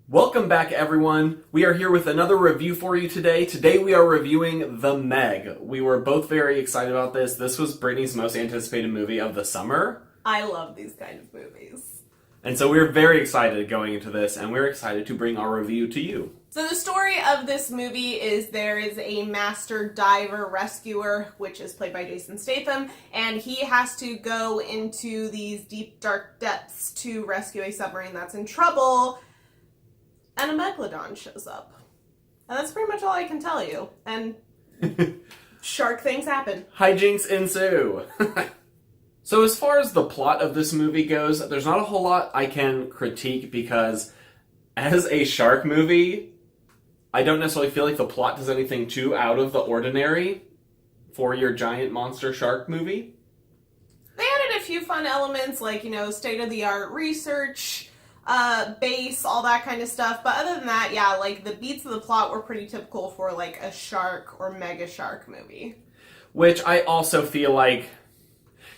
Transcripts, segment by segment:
Welcome back, everyone. We are here with another review for you today. Today we are reviewing The Meg. We were both very excited about this. This was Brittany's most anticipated movie of the summer. I love these kind of movies. And so we're very excited going into this, and we're excited to bring our review to you. So the story of this movie is there is a master diver rescuer, which is played by Jason Statham, and he has to go into these deep, dark depths to rescue a submarine that's in trouble, and a megalodon shows up. And that's pretty much all I can tell you. And shark things happen. Hijinks ensue. So as far as the plot of this movie goes, there's not a whole lot I can critique because as a shark movie, I don't necessarily feel like the plot does anything too out of the ordinary for your giant monster shark movie. They added a few fun elements like, state-of-the-art research, base, all that kind of stuff. But other than that, yeah, like the beats of the plot were pretty typical for like a shark or mega shark movie. Which I also feel like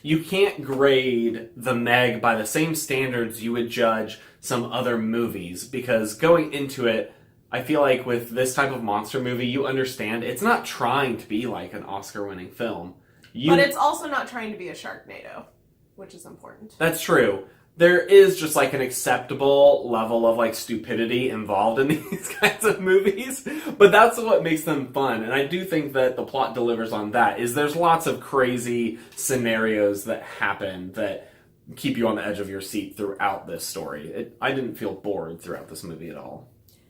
you can't grade The Meg by the same standards you would judge some other movies, because going into it, I feel like with this type of monster movie, you understand it's not trying to be like an Oscar-winning film. But it's also not trying to be a Sharknado, which is important. That's true. There is just like an acceptable level of like stupidity involved in these kinds of movies, but that's what makes them fun. And I do think that the plot delivers on that. Is there's lots of crazy scenarios that happen that keep you on the edge of your seat throughout this story. I didn't feel bored throughout this movie at all.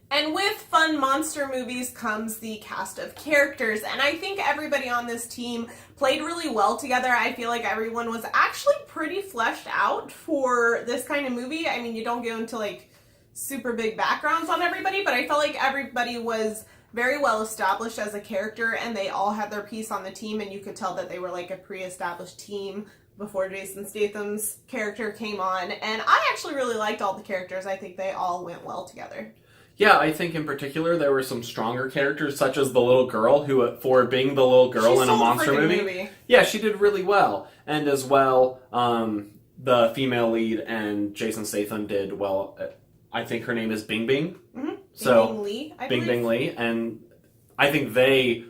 And with fun monster movies comes the cast of characters, and I think everybody on this team played really well together. I feel like everyone was actually pretty fleshed out for this kind of movie. I mean, you don't go into like super big backgrounds on everybody, but I felt like everybody was very well established as a character, and they all had their piece on the team, and you could tell that they were like a pre-established team before Jason Statham's character came on. And I actually really liked all the characters. I think they all went well together. Yeah, I think in particular there were some stronger characters, such as the little girl, who, for being the little girl in a monster movie, yeah, she did really well. And as well, the female lead and Jason Statham did well. I think her name is Bing Bing. Mm-hmm. So, Bing Bing Lee, I Bing believe. Bing Lee, and I think they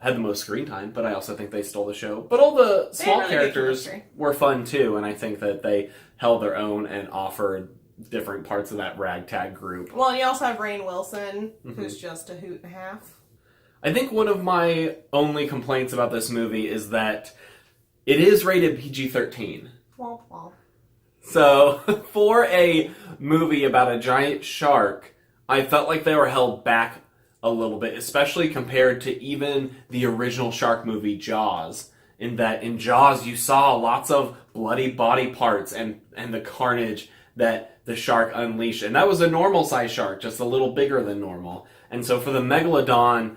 had the most screen time, but I also think they stole the show. But all the small characters were fun too, and I think that they held their own and offered different parts of that ragtag group. Well, you also have Rainn Wilson, who's just a hoot and a half. I think one of my only complaints about this movie is that it is rated PG-13. Womp womp. So, for a movie about a giant shark, I felt like they were held back a little bit, especially compared to even the original shark movie, Jaws. In that, in Jaws, you saw lots of bloody body parts and the carnage that the shark unleashed. And that was a normal-sized shark, just a little bigger than normal. And so for the Megalodon,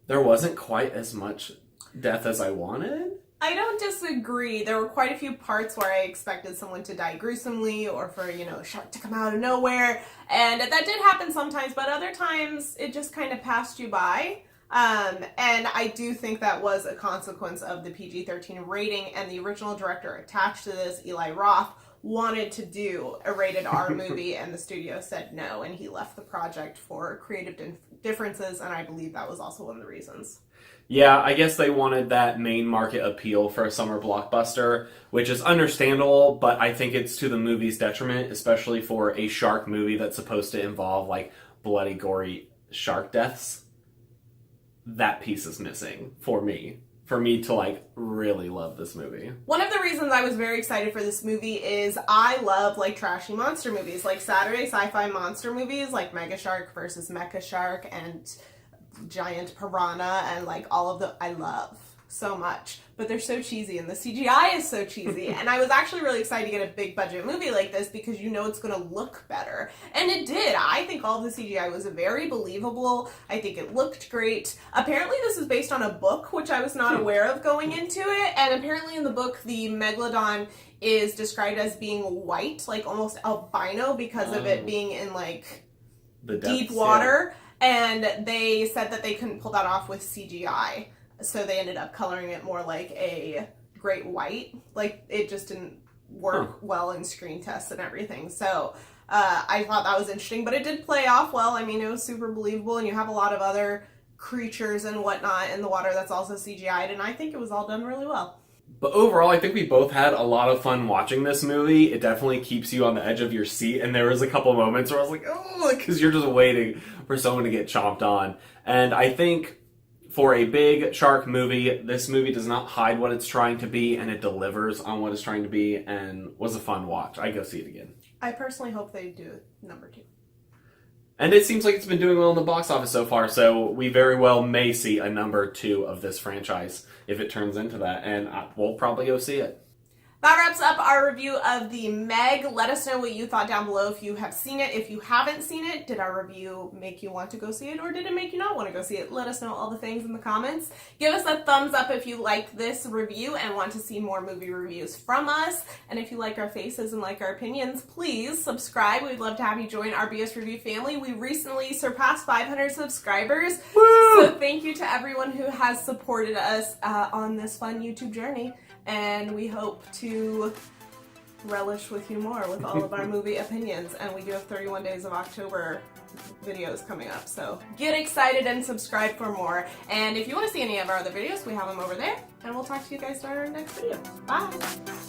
there wasn't quite as much death as I wanted. I don't disagree. There were quite a few parts where I expected someone to die gruesomely or for, a shark to come out of nowhere. And that did happen sometimes, but other times it just kind of passed you by. And I do think that was a consequence of the PG-13 rating, and the original director attached to this, Eli Roth, wanted to do a rated R movie, and the studio said no, and he left the project for creative differences, and I believe that was also one of the reasons. Yeah, I guess they wanted that main market appeal for a summer blockbuster, which is understandable, but I think it's to the movie's detriment, especially for a shark movie that's supposed to involve, like, bloody, gory shark deaths. That piece is missing for me. For me to, like, really love this movie. One of the reasons I was very excited for this movie is I love, like, trashy monster movies. Like, Saturday sci-fi monster movies, like Mega Shark versus Mecha Shark and Giant Piranha and, like, all of the... I love so much. But they're so cheesy, and the CGI is so cheesy. And I was actually really excited to get a big budget movie like this because it's going to look better. And it did. I think all the CGI was very believable. I think it looked great. Apparently this is based on a book, which I was not aware of going into it. And apparently in the book, the Megalodon is described as being white, like almost albino because of it being in, like, The depths, deep water. Yeah. And they said that they couldn't pull that off with CGI. So they ended up coloring it more like a great white. Like, it just didn't work well in screen tests and everything. So I thought that was interesting, but it did play off well. I mean, it was super believable, and you have a lot of other creatures and whatnot in the water that's also CGI'd, and I think it was all done really well. But overall, I think we both had a lot of fun watching this movie. It definitely keeps you on the edge of your seat, and there was a couple moments where I was like, oh, because you're just waiting for someone to get chomped on. And I think for a big shark movie, this movie does not hide what it's trying to be, and it delivers on what it's trying to be, and was a fun watch. I'd go see it again. I personally hope they do number 2. And it seems like it's been doing well in the box office so far, so we very well may see a number 2 of this franchise if it turns into that, and we'll probably go see it. That wraps up our review of the Meg. Let us know what you thought down below if you have seen it. If you haven't seen it, did our review make you want to go see it, or did it make you not want to go see it? Let us know all the things in the comments. Give us a thumbs up if you like this review and want to see more movie reviews from us. And if you like our faces and like our opinions, please subscribe. We'd love to have you join our BS Review family. We recently surpassed 500 subscribers. Woo! So thank you to everyone who has supported us on this fun YouTube journey. And we hope to relish with you more with all of our movie opinions. And we do have 31 Days of October videos coming up. So get excited and subscribe for more. And if you want to see any of our other videos, we have them over there. And we'll talk to you guys in our next video. Bye!